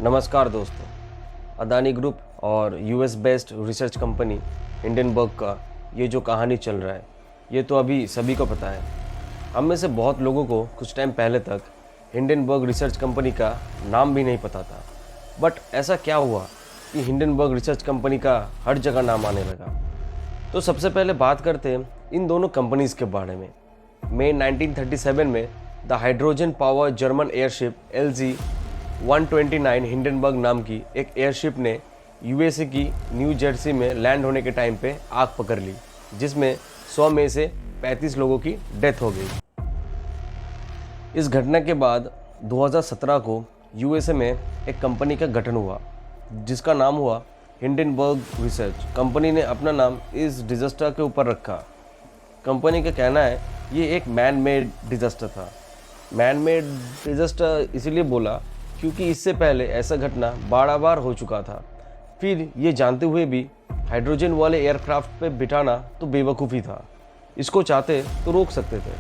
नमस्कार दोस्तों। अदानी ग्रुप और US based research company Hindenburg का ये जो कहानी चल रहा है, ये तो अभी सभी को पता है। हम में से बहुत लोगों को कुछ टाइम पहले तक हिंडनबर्ग रिसर्च कंपनी का नाम भी नहीं पता था। बट ऐसा क्या हुआ कि हिंडनबर्ग रिसर्च कंपनी का हर जगह नाम आने लगा? तो सबसे पहले बात करते हैं इन दोनों कंपनीज़ के बारे में। मई 1937 में the hydrogen power German airship LG-129 Hindenburg नाम की एक एयरशिप ने यूएसए की न्यू जर्सी में लैंड होने के टाइम पे आग पकड़ ली, जिसमें 100 में से 35 लोगों की डेथ हो गई। इस घटना के बाद 2017 को यूएसए में एक कंपनी का गठन हुआ जिसका नाम हुआ हिंडनबर्ग रिसर्च। कंपनी ने अपना नाम इस डिजास्टर के ऊपर रखा। कंपनी का कहना है ये एक मैन मेड डिजास्टर था। मैन मेड डिजास्टर इसीलिए बोला क्योंकि इससे पहले ऐसा घटना बार बार हो चुका था। फिर ये जानते हुए भी हाइड्रोजन वाले एयरक्राफ्ट पे बिठाना तो बेवकूफ़ी था। इसको चाहते तो रोक सकते थे,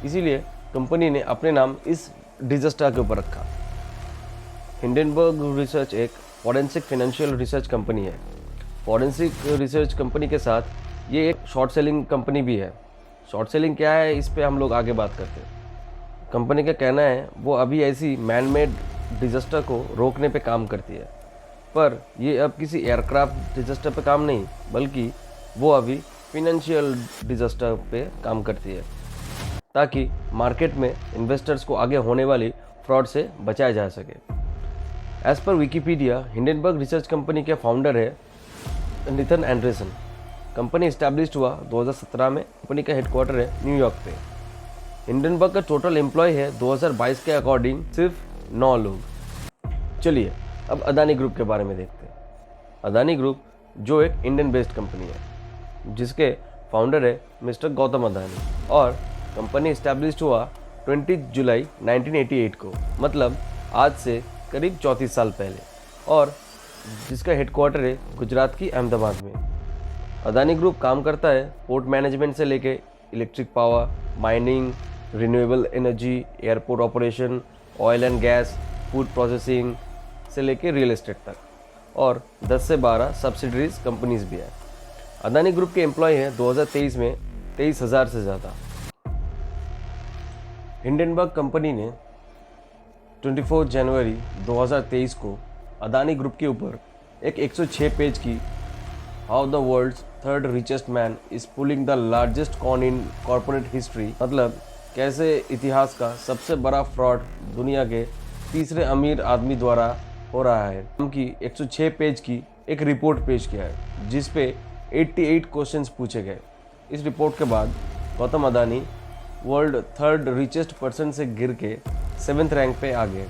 इसीलिए कंपनी ने अपने नाम इस डिजास्टर के ऊपर रखा। हिंडनबर्ग रिसर्च एक फॉरेंसिक फाइनेंशियल रिसर्च कंपनी है। फॉरेंसिक रिसर्च कंपनी के साथ ये एक शॉर्ट सेलिंग कंपनी भी है। शॉर्ट सेलिंग क्या है, इस पे हम लोग आगे बात करते हैं। कंपनी का कहना है वो अभी ऐसी मैन मेड डिजास्टर को रोकने पे काम करती है, पर ये अब किसी एयरक्राफ्ट डिजास्टर पे काम नहीं, बल्कि वो अभी फिनेंशियल डिजास्टर पे काम करती है, ताकि मार्केट में इन्वेस्टर्स को आगे होने वाली फ्रॉड से बचाया जा सके। As per Wikipedia, Hindenburg research company के फाउंडर है निथन एंडरसन। कंपनी इस्टेब्लिश हुआ 2017 में। कंपनी का हेडक्वार्टर है न्यूयॉर्क पे। हिंडनबर्ग का टोटल एम्प्लॉय है 2022 के अकॉर्डिंग सिर्फ 9 लोग। चलिए अब अदानी ग्रुप के बारे में देखते हैं। अदानी ग्रुप जो एक इंडियन बेस्ड कंपनी है, जिसके फाउंडर है मिस्टर गौतम अदानी, और कंपनी इस्टेब्लिश हुआ 20 जुलाई 1988 को, मतलब आज से करीब 34 साल पहले, और जिसका हेडक्वार्टर है गुजरात की अहमदाबाद में। अदानी ग्रुप काम करता है पोर्ट मैनेजमेंट से लेके electric power, mining, renewable energy, airport operation, oil and gas, food processing से लेके रियल एस्टेट तक, और 10 से 12 सब्सिडरीज कंपनीज भी है। अदानी ग्रुप के एम्प्लॉय हैं 2023 में 23,000 से ज़्यादा। हिंडनबर्ग कंपनी ने 24 जनवरी 2023 को अदानी ग्रुप के ऊपर एक 106 पेज की how the world's third richest man is pulling the largest con in corporate history, मतलब कैसे इतिहास का सबसे बड़ा फ्रॉड दुनिया के तीसरे अमीर आदमी द्वारा हो रहा है, उनकी 106 पेज की एक रिपोर्ट पेश किया है, जिस पे 88 क्वेश्चंस पूछे गए। इस रिपोर्ट के बाद Gautam Adani world third richest person से गिर के 7th रैंक पे आ गए,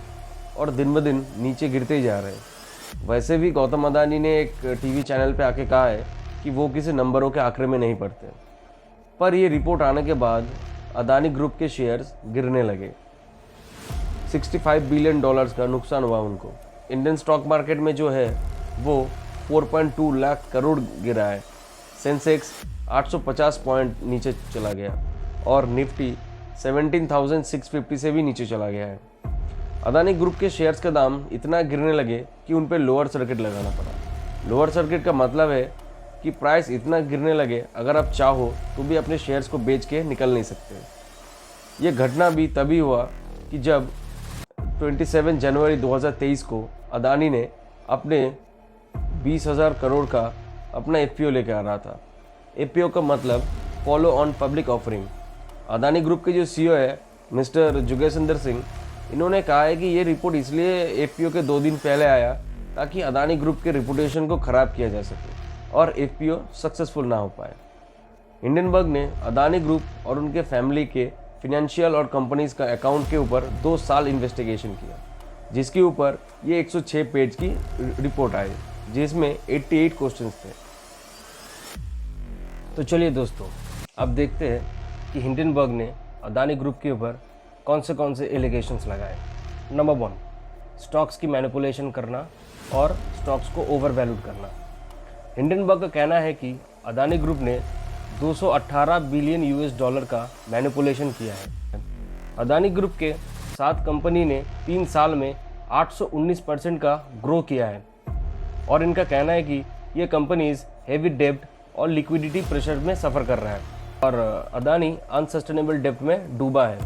और दिन ब दिन नीचे गिरते ही जा रहे हैं। वैसे भी गौतम अदानी ने एक टीवी चैनल पे आके कहा है कि वो किसी नंबरों के आंकड़े में नहीं पड़ते, पर ये रिपोर्ट आने के बाद अदानी ग्रुप के शेयर्स गिरने लगे। $65 बिलियन का नुकसान हुआ उनको। इंडियन स्टॉक मार्केट में जो है वो 4.2 लाख करोड़ गिरा है। सेंसेक्स 850 पॉइंट नीचे चला गया, और निफ्टी 17,650 से भी नीचे चला गया है। अदानी ग्रुप के शेयर्स का दाम इतना गिरने लगे कि उन पर लोअर सर्किट लगाना पड़ा। लोअर सर्किट का मतलब है कि प्राइस इतना गिरने लगे, अगर आप चाहो तो भी अपने शेयर्स को बेच के निकल नहीं सकते। ये घटना भी तभी हुआ कि जब 27 जनवरी 2023 को अदानी ने अपने 20,000 करोड़ का अपना एफपीओ लेकर आ रहा था। एफपीओ का मतलब follow on public offering. Adani group के जो सीईओ है मिस्टर जुगेशिंदर सिंह, इन्होंने कहा है कि ये रिपोर्ट इसलिए एफपीओ के 2 दिन पहले आया ताकि अदानी ग्रुप के रिपुटेशन को ख़राब किया जा सके और एफपीओ सक्सेसफुल ना हो पाए। हिंडनबर्ग ने अदानी ग्रुप और उनके फैमिली के फिनेंशियल और कंपनीज का अकाउंट के ऊपर 2 साल इन्वेस्टिगेशन किया, जिसके ऊपर ये 106 पेज की रिपोर्ट आई, जिसमें 88 क्वेश्चंस थे। तो चलिए दोस्तों, अब देखते हैं कि हिंडनबर्ग ने अदानी ग्रुप के ऊपर कौन से एलिगेशंस लगाए। नंबर 1, स्टॉक्स की मैनिपुलेशन करना और स्टॉक्स को ओवर वैल्यूड करना। हिंडनबर्ग का कहना है कि अदानी ग्रुप ने 218 बिलियन US$ का मैनिपुलेशन किया है। अदानी ग्रुप के साथ कंपनी ने 3 साल में 819% का ग्रो किया है और इनका कहना है कि ये कंपनीज हेवी डेब्ट और लिक्विडिटी प्रेशर में सफ़र कर रहा है और अदानी अनसस्टेनेबल डेब्ट में डूबा है।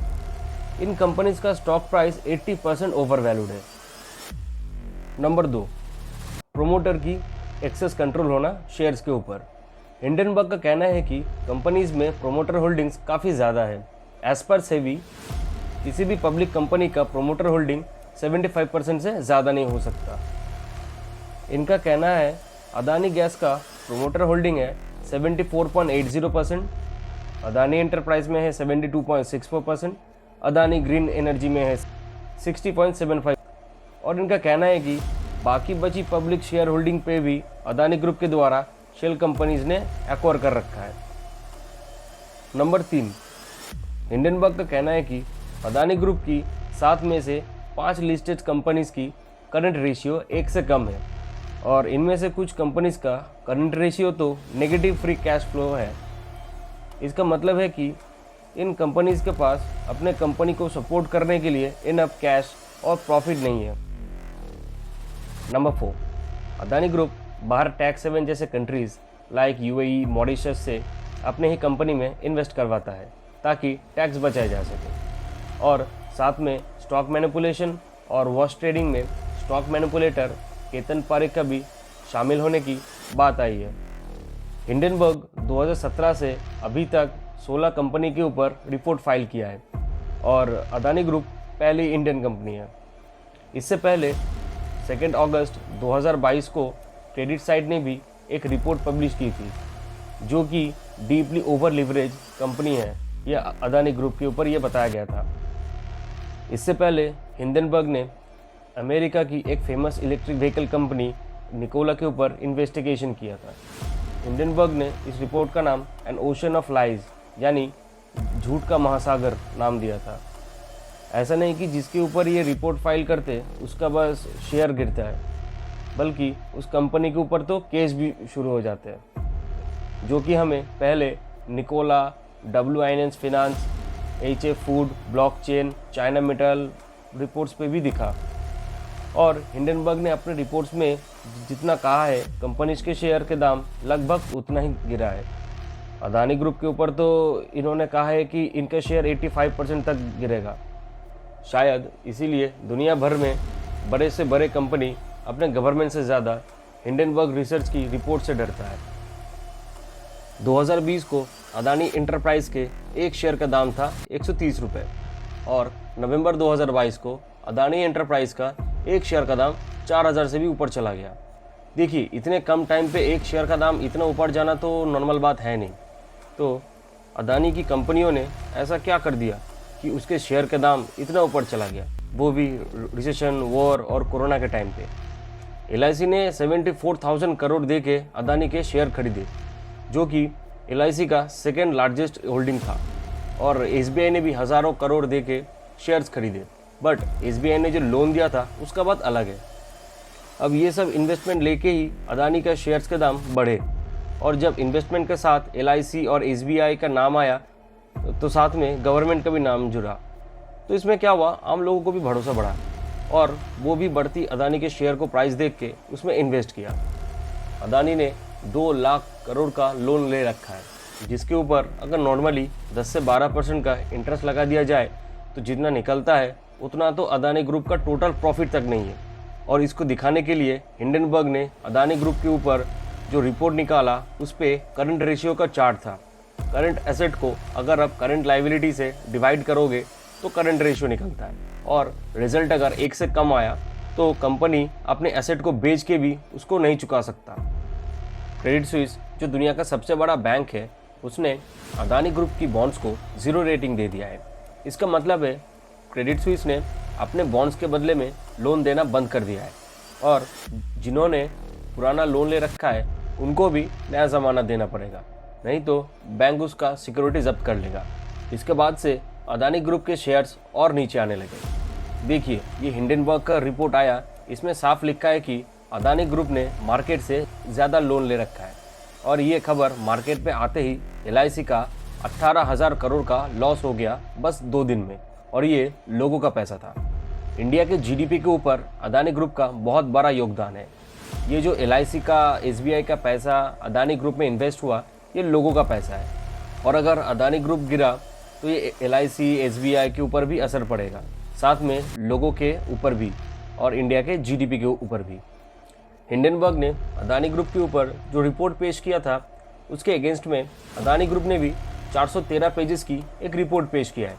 इन कंपनीज का स्टॉक प्राइस 80% ओवर वैल्यूड है। नंबर 2, प्रोमोटर की एक्सेस कंट्रोल होना शेयर्स के ऊपर। हिंडनबर्ग का कहना है कि कंपनीज में प्रोमोटर होल्डिंग्स काफ़ी ज़्यादा है। एज पर सेबी किसी भी पब्लिक कंपनी का प्रोमोटर होल्डिंग 75% से ज़्यादा नहीं हो सकता। इनका कहना है अदानी गैस का प्रोमोटर होल्डिंग है 74.80%, अदानी एंटरप्राइज में है 72.64%, अदानी ग्रीन एनर्जी में है 60.75% और इनका कहना है कि बाकी बची पब्लिक शेयर होल्डिंग पे भी अदानी ग्रुप के द्वारा शेल कंपनीज ने एक्वायर कर रखा है। नंबर 3, हिंडनबर्ग का कहना है कि अदानी ग्रुप की 7 में से 5 लिस्टेड कंपनीज की करंट रेशियो 1 से कम है और इनमें से कुछ कंपनीज का करंट रेशियो तो नेगेटिव फ्री कैश फ्लो है। इसका मतलब है कि इन कंपनीज के पास अपने कंपनी को सपोर्ट करने के लिए इनफ कैश और प्रॉफिट नहीं है। नंबर 4, अदानी ग्रुप बाहर टैक्स हेवन जैसे कंट्रीज लाइक यूएई, मॉरिशस से अपने ही कंपनी में इन्वेस्ट करवाता है ताकि टैक्स बचाया जा सके और साथ में स्टॉक मैनिपुलेशन और वॉश ट्रेडिंग में स्टॉक मैनिपुलेटर केतन पारेख का भी शामिल होने की बात आई है। हिंडनबर्ग 2017 से अभी तक 16 कंपनी के ऊपर रिपोर्ट फाइल किया है और अदानी ग्रुप पहली इंडियन कंपनी है। इससे पहले 2 अगस्त 2022 को क्रेडिट साइड ने भी एक रिपोर्ट पब्लिश की थी जो कि डीपली ओवर लिवरेज कंपनी है, यह अदानी ग्रुप के ऊपर यह बताया गया था। इससे पहले हिंडनबर्ग ने अमेरिका की एक famous electric vehicle company Nikola के ऊपर इन्वेस्टिगेशन किया था। हिंडनबर्ग ने इस रिपोर्ट का नाम एन ओशन ऑफ लाइज यानी झूठ का महासागर नाम दिया था। ऐसा नहीं कि जिसके ऊपर ये रिपोर्ट फाइल करते उसका बस शेयर गिरता है, बल्कि उस कंपनी के ऊपर तो केस भी शुरू हो जाते हैं, जो कि हमें पहले Nikola, WINS finance, HF food, blockchain, China metal reports पे भी दिखा। और हिंडनबर्ग ने अपने रिपोर्ट्स में जितना कहा है कंपनीज के शेयर के दाम लगभग उतना ही गिरा है। अदानी ग्रुप के ऊपर तो इन्होंने कहा है कि इनका शेयर 85% तक गिरेगा। शायद इसीलिए दुनिया भर में बड़े से बड़े कंपनी अपने गवर्नमेंट से ज़्यादा हिंडनबर्ग रिसर्च की रिपोर्ट से डरता है। 2020 को अदानी इंटरप्राइज के एक शेयर का दाम था 130 रुपये और नवंबर 2022 को अदानी एंटरप्राइज का एक शेयर का दाम 4000 से भी ऊपर चला गया। देखिए, इतने कम टाइम पे एक शेयर का दाम इतना ऊपर जाना तो नॉर्मल बात है नहीं। तो अदानी की कंपनियों ने ऐसा क्या कर दिया कि उसके शेयर का दाम इतना ऊपर चला गया, वो भी रिसेशन, वॉर और कोरोना के टाइम पे। LIC ने 74,000 करोड़ दे के अदानी के शेयर खरीदे, जो कि LIC का सेकेंड लार्जेस्ट होल्डिंग था और SBI ने भी हज़ारों करोड़ दे के शेयर्स खरीदे। बट SBI ने जो लोन दिया था उसका बात अलग है। अब ये सब इन्वेस्टमेंट लेके ही अदानी का शेयर्स के दाम बढ़े और जब इन्वेस्टमेंट के साथ LIC और SBI का नाम आया तो साथ में गवर्नमेंट का भी नाम जुड़ा। तो इसमें क्या हुआ, आम लोगों को भी भरोसा बढ़ा और वो भी बढ़ती अदानी के शेयर को प्राइस देख के उसमें इन्वेस्ट किया। अदानी ने 2 लाख करोड़ का लोन ले रखा है, जिसके ऊपर अगर नॉर्मली 10 से 12% का इंटरेस्ट लगा दिया जाए तो जितना निकलता है उतना तो अदानी ग्रुप का टोटल प्रॉफिट तक नहीं है। और इसको दिखाने के लिए हिंडनबर्ग ने अदानी ग्रुप के ऊपर जो रिपोर्ट निकाला उस पर करंट रेशियो का चार्ट था। करंट एसेट को अगर आप करंट लाइबिलिटी से डिवाइड करोगे तो करंट रेशियो निकलता है और रिजल्ट अगर 1 से कम आया तो कंपनी अपने एसेट को बेच के भी उसको नहीं चुका सकता। क्रेडिट स्विस जो दुनिया का सबसे बड़ा बैंक है, उसने अदानी ग्रुप की बॉन्ड्स को 0 रेटिंग दे दिया है। इसका मतलब है क्रेडिट स्विस ने अपने बॉन्ड्स के बदले में लोन देना बंद कर दिया है और जिन्होंने पुराना लोन ले रखा है उनको भी नया ज़माना देना पड़ेगा, नहीं तो बैंक उसका सिक्योरिटी जब्त कर लेगा। इसके बाद से अदानी ग्रुप के शेयर्स और नीचे आने लगे। देखिए, ये हिंडनबर्ग का रिपोर्ट आया, इसमें साफ लिखा है कि अदानी ग्रुप ने मार्केट से ज़्यादा लोन ले रखा है और ये खबर मार्केट पे आते ही LIC का 18,000 करोड़ का लॉस हो गया बस 2 दिन में और ये लोगों का पैसा था। इंडिया के जीडीपी के ऊपर अदानी ग्रुप का बहुत बड़ा योगदान है। ये जो LIC का, SBI का पैसा अदानी ग्रुप में इन्वेस्ट हुआ, ये लोगों का पैसा है। और अगर अदानी ग्रुप गिरा तो ये LIC, SBI के ऊपर भी असर पड़ेगा, साथ में लोगों के ऊपर भी और इंडिया के जीडीपी के ऊपर भी। हिंडनबर्ग ने अदानी ग्रुप के ऊपर जो रिपोर्ट पेश किया था, उसके अगेंस्ट में अदानी ग्रुप ने भी 413 पेजेस की एक रिपोर्ट पेश किया है,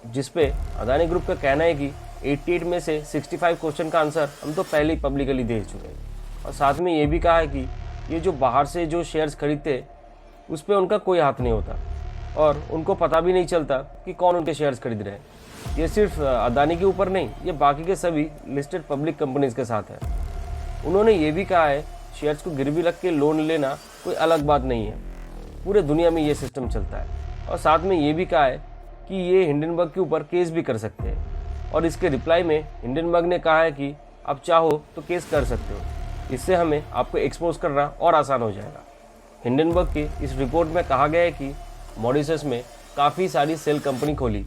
जिस पे अदानी ग्रुप का कहना है कि 88 में से 65 क्वेश्चन का आंसर हम तो पहले ही पब्लिकली दे चुके हैं। और साथ में ये भी कहा है कि ये जो बाहर से जो शेयर्स खरीदते उस पर उनका कोई हाथ नहीं होता और उनको पता भी नहीं चलता कि कौन उनके शेयर्स खरीद रहे हैं। ये सिर्फ अदानी के ऊपर नहीं, ये बाकी के सभी लिस्टेड पब्लिक कंपनीज के साथ है। उन्होंने ये भी कहा है शेयर्स को गिरवी रख के लोन लेना कोई अलग बात नहीं है, पूरे दुनिया में ये सिस्टम चलता है। और साथ में ये भी कहा है कि ये हिंडनबर्ग के ऊपर केस भी कर सकते हैं। और इसके रिप्लाई में हिंडनबर्ग ने कहा है कि आप चाहो तो केस कर सकते हो, इससे हमें आपको एक्सपोज करना और आसान हो जाएगा। हिंडनबर्ग की इस रिपोर्ट में कहा गया है कि मॉरिशस में काफ़ी सारी सेल कंपनी खोली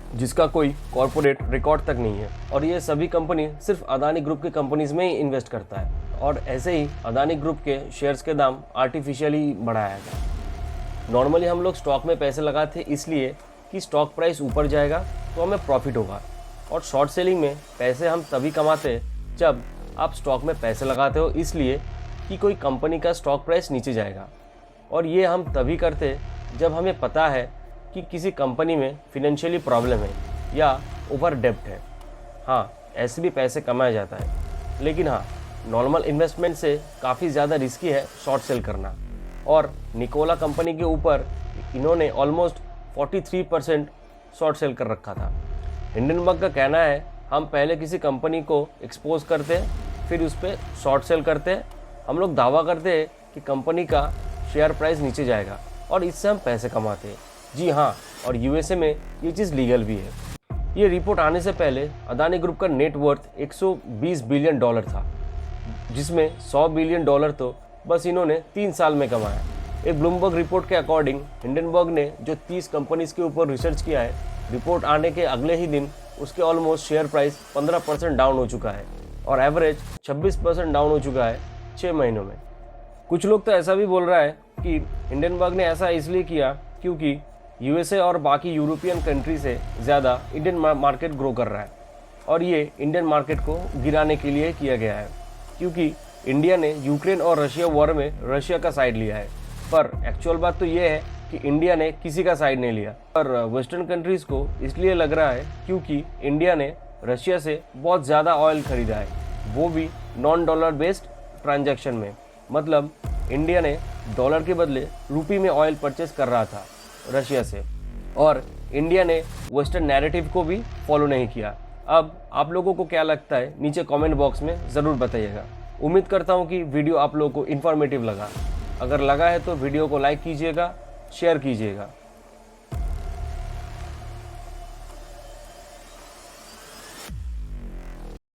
जिसका कोई कॉरपोरेट रिकॉर्ड तक नहीं है, और ये सभी कंपनी सिर्फ अदानी ग्रुप की कंपनीज में ही इन्वेस्ट करता है। और ऐसे ही अदानी ग्रुप के शेयर्स के दाम आर्टिफिशियली बढ़ाया गया। नॉर्मली हम लोग स्टॉक में पैसे लगाते इसलिए कि स्टॉक प्राइस ऊपर जाएगा तो हमें प्रॉफिट होगा, और शॉर्ट सेलिंग में पैसे हम तभी कमाते हैं जब आप स्टॉक में पैसे लगाते हो इसलिए कि कोई कंपनी का स्टॉक प्राइस नीचे जाएगा। और ये हम तभी करते जब हमें पता है कि किसी कंपनी में फिनेंशियली प्रॉब्लम है या ओवर डेब्ट है। हाँ, ऐसे भी पैसे कमाया जाता है, लेकिन हाँ, नॉर्मल इन्वेस्टमेंट से काफ़ी ज़्यादा रिस्की है शॉर्ट सेल करना। और निकोला कंपनी के ऊपर इन्होंने ऑलमोस्ट 43% शॉर्ट सेल कर रखा था। हिंडनबर्ग का कहना है हम पहले किसी कंपनी को एक्सपोज करते हैं, फिर उस पर शॉर्ट सेल करते हैं। हम लोग दावा करते हैं कि कंपनी का शेयर प्राइस नीचे जाएगा और इससे हम पैसे कमाते हैं। जी हाँ, और USA में ये चीज़ लीगल भी है। ये रिपोर्ट आने से पहले अदानी ग्रुप का नेट वर्थ $120 बिलियन था, जिसमें $100 बिलियन तो बस इन्होंने 3 साल में कमाया। एक ब्लूमबर्ग रिपोर्ट के अकॉर्डिंग हिंडनबर्ग ने जो 30 कंपनीज के ऊपर रिसर्च किया है, रिपोर्ट आने के अगले ही दिन उसके ऑलमोस्ट शेयर प्राइस 15% डाउन हो चुका है और एवरेज 26% डाउन हो चुका है 6 महीनों में। कुछ लोग तो ऐसा भी बोल रहा है कि हिंडनबर्ग ने ऐसा इसलिए किया क्योंकि USA और बाकी यूरोपियन कंट्री से ज़्यादा इंडियन मार्केट ग्रो कर रहा है, और ये इंडियन मार्केट को गिराने के लिए किया गया है क्योंकि इंडिया ने यूक्रेन और रशिया वॉर में रशिया का साइड लिया है। पर एक्चुअल बात तो ये है कि इंडिया ने किसी का साइड नहीं लिया, पर वेस्टर्न कंट्रीज़ को इसलिए लग रहा है क्योंकि इंडिया ने रशिया से बहुत ज़्यादा ऑयल खरीदा है, वो भी नॉन डॉलर बेस्ड ट्रांजैक्शन में। मतलब इंडिया ने डॉलर के बदले रुपी में ऑयल परचेस कर रहा था रशिया से, और इंडिया ने वेस्टर्न नैरेटिव को भी फॉलो नहीं किया। अब आप लोगों को क्या लगता है नीचे कमेंट बॉक्स में ज़रूर बताइएगा। उम्मीद करता हूँ कि वीडियो आप लोगों को इन्फॉर्मेटिव लगा। अगर लगा है तो वीडियो को लाइक कीजिएगा, शेयर कीजिएगा।